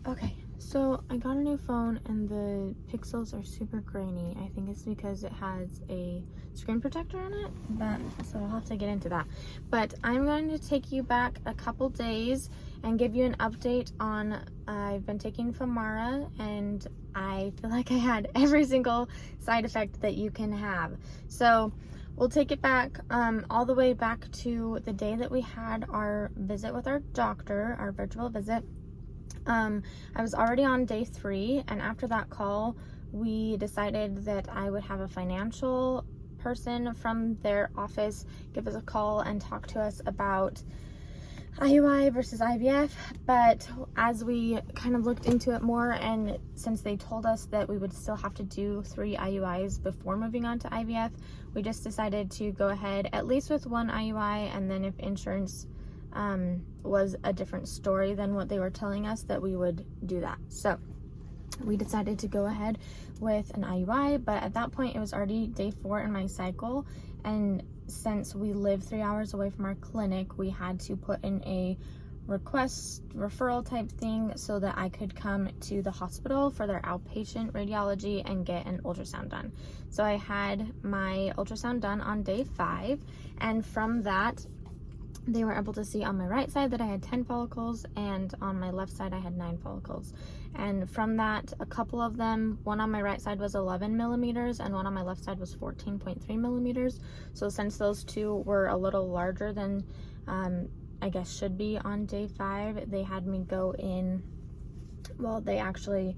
Okay, so I got a new phone and the pixels are super grainy. I think it's because it has a screen protector on it, but so I'll have to get into that. But I'm going to take you back a couple days and give you an update on I've been taking Femara, and I feel like I had every single side effect that you can have. So we'll take it back all the way back to the day that we had our visit with our doctor, our virtual visit. I was already on day 3, and after that call, we decided that I would have a financial person from their office give us a call and talk to us about IUI versus IVF. But as we kind of looked into it more, and since they told us that we would still have to do 3 IUIs before moving on to IVF, we just decided to go ahead at least with 1 IUI, and then if insurance was a different story than what they were telling us, that we would do that. So we decided to go ahead with an IUI, but at that point it was already day 4 in my cycle, and since we live 3 hours away from our clinic, we had to put in a referral type thing so that I could come to the hospital for their outpatient radiology and get an ultrasound done. So I had my ultrasound done on day 5, and from that they were able to see on my right side that I had 10 follicles, and on my left side I had 9 follicles. And from that, a couple of them, one on my right side was 11 millimeters and one on my left side was 14.3 millimeters. So since those two were a little larger than I guess should be on day 5, they had me go in. Well, they actually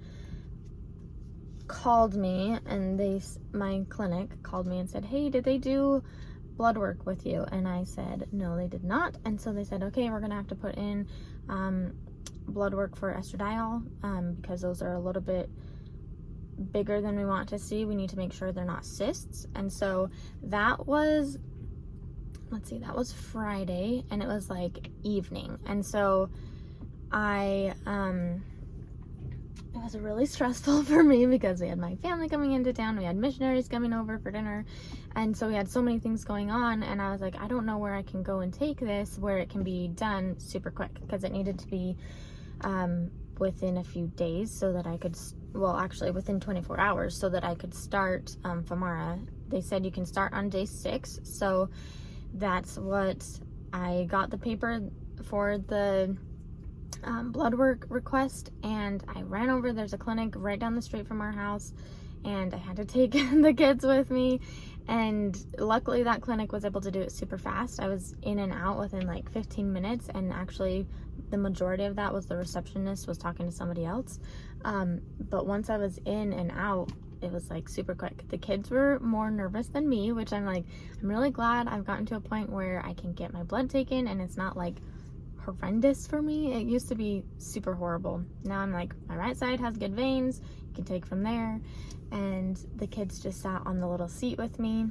called me, and my clinic called me and said, hey, did they do blood work with you? And I said no, they did not. And so they said, okay, we're gonna have to put in blood work for estradiol because those are a little bit bigger than we want to see. We need to make sure they're not cysts. And so that was, let's see, that was Friday, and it was like evening. And so it was really stressful for me because we had my family coming into town, we had missionaries coming over for dinner, and so we had so many things going on, and I was like, I don't know where I can go and take this where it can be done super quick, because it needed to be within a few days so that I could, well, actually within 24 hours so that I could start Femara. They said you can start on day 6, so that's what I got the paper for the blood work request, and I ran over. There's a clinic right down the street from our house, and I had to take the kids with me, and luckily that clinic was able to do it super fast. I was in and out within like 15 minutes, and actually the majority of that was the receptionist was talking to somebody else, but once I was in and out, it was like super quick. The kids were more nervous than me, which I'm really glad I've gotten to a point where I can get my blood taken and it's not like horrendous for me. It used to be super horrible. Now I'm like, my right side has good veins, you can take from there. And the kids just sat on the little seat with me,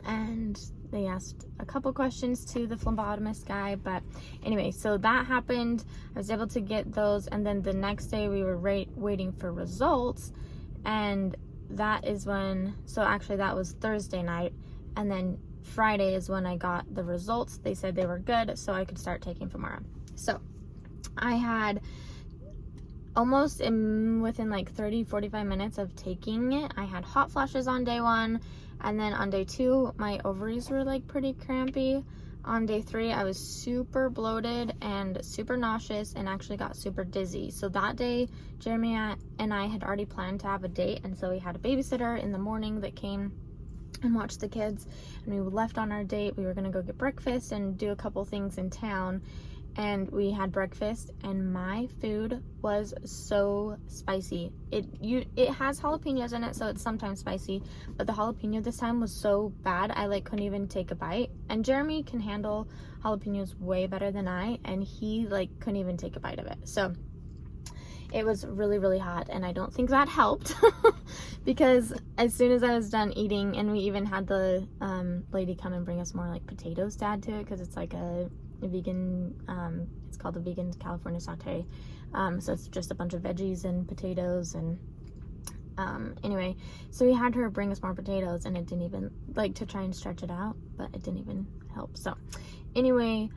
and they asked a couple questions to the phlebotomist guy. But anyway, so that happened. I was able to get those, and then the next day we were waiting for results, and that is when, so actually that was Thursday night, and then Friday is when I got the results. They said they were good, so I could start taking Femara. So I had almost within like 30-45 minutes of taking it, I had hot flashes on day 1, and then on day 2 my ovaries were like pretty crampy. On day 3 I was super bloated and super nauseous and actually got super dizzy. So that day Jeremy and I had already planned to have a date, and so we had a babysitter in the morning that came and watched the kids, and we left on our date. We were gonna go get breakfast and do a couple things in town, and we had breakfast, and my food was so spicy. It has jalapenos in it, so it's sometimes spicy, but the jalapeno this time was so bad I like couldn't even take a bite. And Jeremy can handle jalapenos way better than I, and he like couldn't even take a bite of it. So it was really, really hot, and I don't think that helped because as soon as I was done eating, and we even had the lady come and bring us more like potatoes to add to it, because it's like a vegan, it's called the vegan California saute, so it's just a bunch of veggies and potatoes. And anyway, so we had her bring us more potatoes, and it didn't even, like, to try and stretch it out, but it didn't even help. So anyway,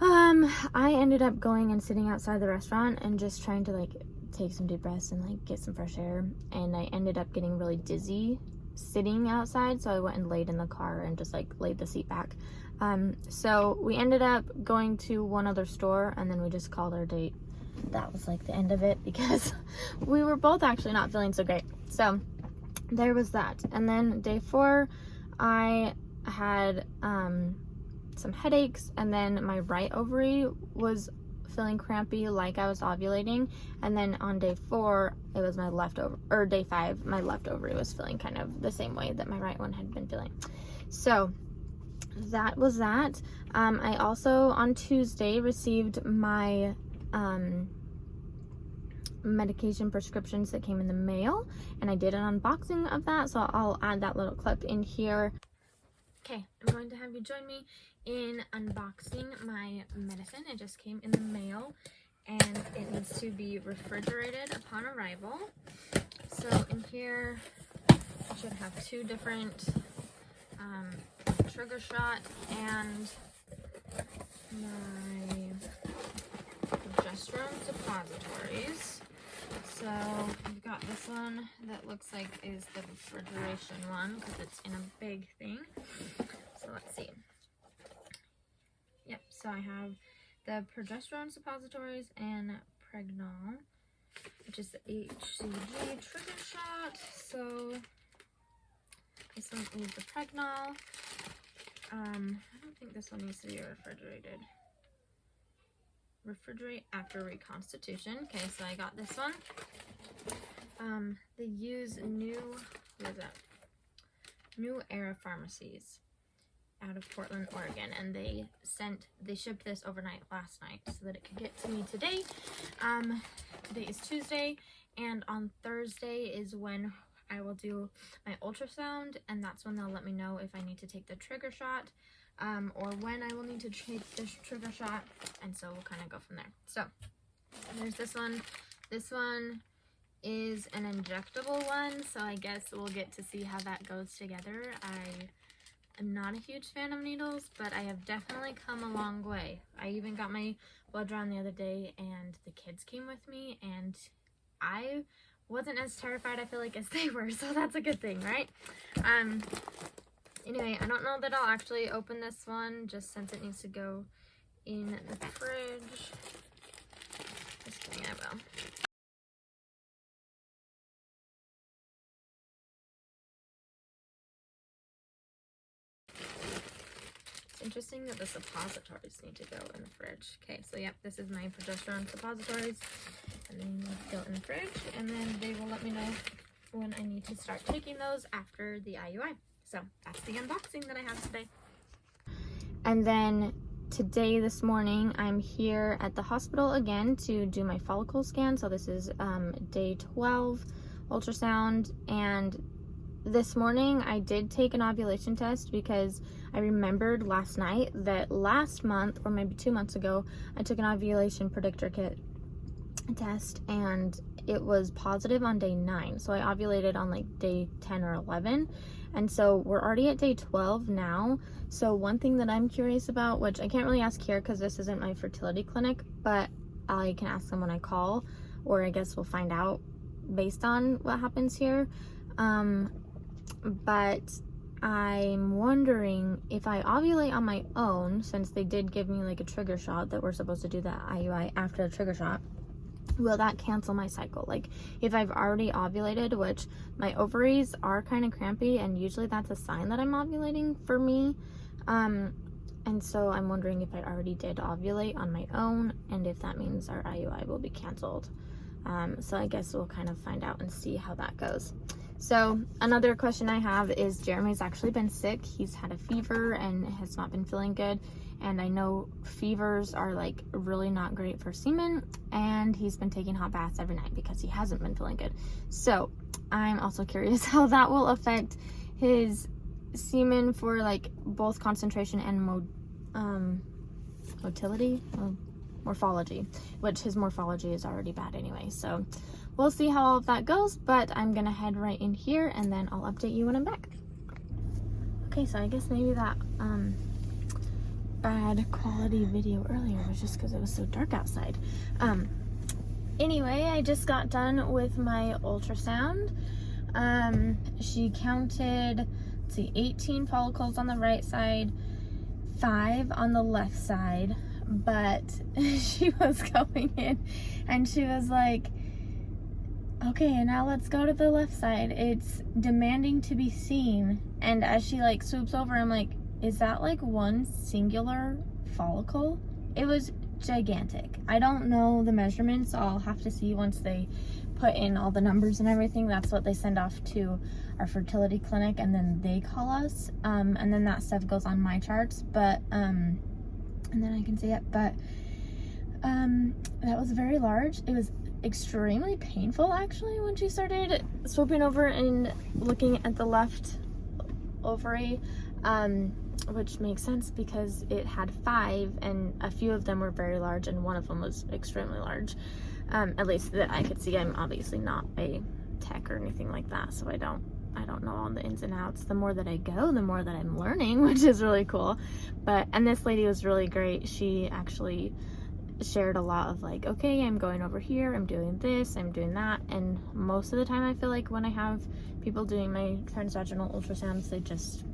I ended up going and sitting outside the restaurant and just trying to like take some deep breaths and like get some fresh air, and I ended up getting really dizzy sitting outside, so I went and laid in the car and just like laid the seat back. So we ended up going to one other store, and then we just called our date. That was like the end of it because we were both actually not feeling so great. So there was that. And then day 4, I had some headaches, and then my right ovary was feeling crampy like I was ovulating, and then on day 4 it was my left ovary, or day 5 my left ovary was feeling kind of the same way that my right one had been feeling. So that was that. I also on Tuesday received my medication prescriptions that came in the mail, and I did an unboxing of that, so I'll add that little clip in here. Okay, I'm going to have you join me in unboxing my medicine. It just came in the mail, and it needs to be refrigerated upon arrival. So in here, I should have 2 different trigger shot and my progesterone suppositories. So I've got this one that looks like is the refrigeration one because it's in a big thing. So let's see. Yep, so I have the progesterone suppositories and Pregnol, which is the HCG trigger shot. So this one is the Pregnol. I don't think this one needs to be refrigerated. Refrigerate after reconstitution. Okay, so I got this one. They use New Era Pharmacies out of Portland, Oregon, and they shipped this overnight last night so that it could get to me today. Today is Tuesday, and on Thursday is when I will do my ultrasound, and that's when they'll let me know if I need to take the trigger shot, or when I will need to take the trigger shot, and so we'll kind of go from there. So there's this one. This one is an injectable one, so I guess we'll get to see how that goes together. I'm not a huge fan of needles, but I have definitely come a long way. I even got my blood drawn the other day, and the kids came with me, and I wasn't as terrified, I feel like, as they were, so that's a good thing, right? Anyway, I don't know that I'll actually open this one, just since it needs to go in the fridge. Just kidding, I will. It's interesting that the suppositories need to go in the fridge. Okay, so yep, this is my progesterone suppositories, and they need to go in the fridge, and then they will let me know when I need to start taking those after the IUI. So that's the unboxing that I have today. And then today, this morning, I'm here at the hospital again to do my follicle scan. So this is day 12 ultrasound, and this morning I did take an ovulation test because I remembered last night that last month, or maybe 2 months ago, I took an ovulation predictor kit test and it was positive on day 9. So I ovulated on like day 10 or 11. And so we're already at day 12 now. So one thing that I'm curious about, which I can't really ask here because this isn't my fertility clinic, but I can ask them when I call, or I guess we'll find out based on what happens here. But I'm wondering if I ovulate on my own, since they did give me like a trigger shot that we're supposed to do the IUI after the trigger shot, will that cancel my cycle? Like if I've already ovulated, which my ovaries are kind of crampy, and usually that's a sign that I'm ovulating for me. And so I'm wondering if I already did ovulate on my own, and if that means our IUI will be canceled. So I guess we'll kind of find out and see how that goes. So another question I have is Jeremy's actually been sick. He's had a fever and has not been feeling good. And I know fevers are like really not great for semen, and he's been taking hot baths every night because he hasn't been feeling good. So I'm also curious how that will affect his semen for like both concentration and morphology, which his morphology is already bad anyway. So we'll see how all of that goes, but I'm gonna head right in here and then I'll update you when I'm back. Okay, so I guess maybe that bad quality video earlier was just because it was so dark outside. Anyway, I just got done with my ultrasound. She counted, let's see, 18 follicles on the right side, 5 on the left side, but she was going in and she was like, okay, now let's go to the left side. It's demanding to be seen. And as she like swoops over, I'm like, is that like one singular follicle? It was gigantic. I don't know the measurements. I'll have to see once they put in all the numbers and everything. That's what they send off to our fertility clinic, and then they call us. And then that stuff goes on my charts, but and then I can see it. But that was very large. It was extremely painful actually when she started swooping over and looking at the left ovary, which makes sense because it had 5 and a few of them were very large and one of them was extremely large, at least that I could see. I'm obviously not a tech or anything like that, so I don't know all the ins and outs. The more that I go, the more that I'm learning, which is really cool. And this lady was really great. She actually shared a lot of like, okay, I'm going over here, I'm doing this, I'm doing that. And most of the time I feel like when I have people doing my transvaginal ultrasounds, they just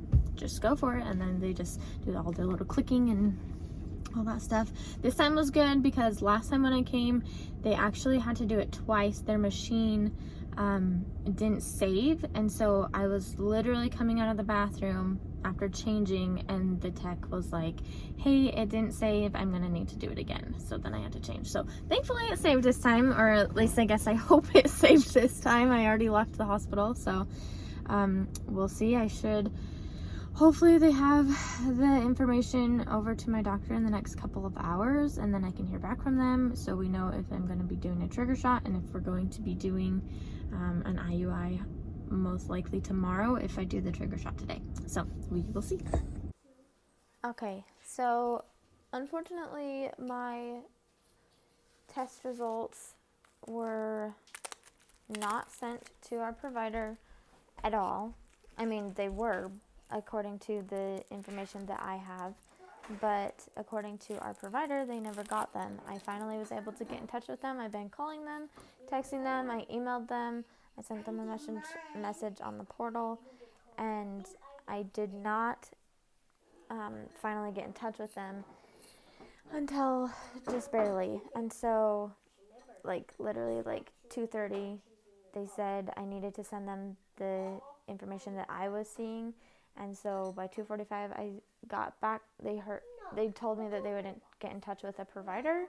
go for it, and then they just do all their little clicking and all that stuff. This time was good because last time when I came, they actually had to do it twice. Their machine didn't save, and so I was literally coming out of the bathroom after changing, and the tech was like, hey, it didn't save, I'm gonna need to do it again. So then I had to change. So thankfully it saved this time, or at least I guess I hope it saved this time. I already left the hospital, so we'll see. I should, hopefully they have the information over to my doctor in the next couple of hours, and then I can hear back from them so we know if I'm going to be doing a trigger shot and if we're going to be doing an IUI most likely tomorrow if I do the trigger shot today. So we will see. Okay, so unfortunately my test results were not sent to our provider at all. I mean, they were, according to the information that I have, but according to our provider, they never got them. I finally was able to get in touch with them. I've been calling them, texting them, I emailed them, I sent them a message on the portal, and I did not finally get in touch with them until just barely. And so, like, literally, like, 2:30, they said I needed to send them the information that I was seeing. And so by 2:45, I got back. They told me that they would get in touch with a provider,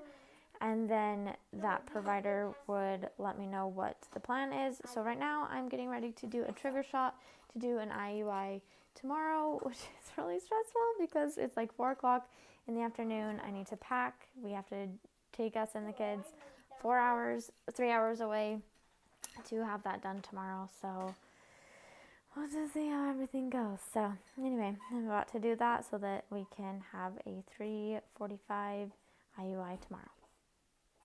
and then that provider would let me know what the plan is. So right now, I'm getting ready to do a trigger shot to do an IUI tomorrow, which is really stressful because it's like 4 o'clock in the afternoon. I need to pack. We have to take us and the kids 3 hours away to have that done tomorrow. So we'll just see how everything goes. So anyway, I'm about to do that so that we can have a 3:45 IUI tomorrow.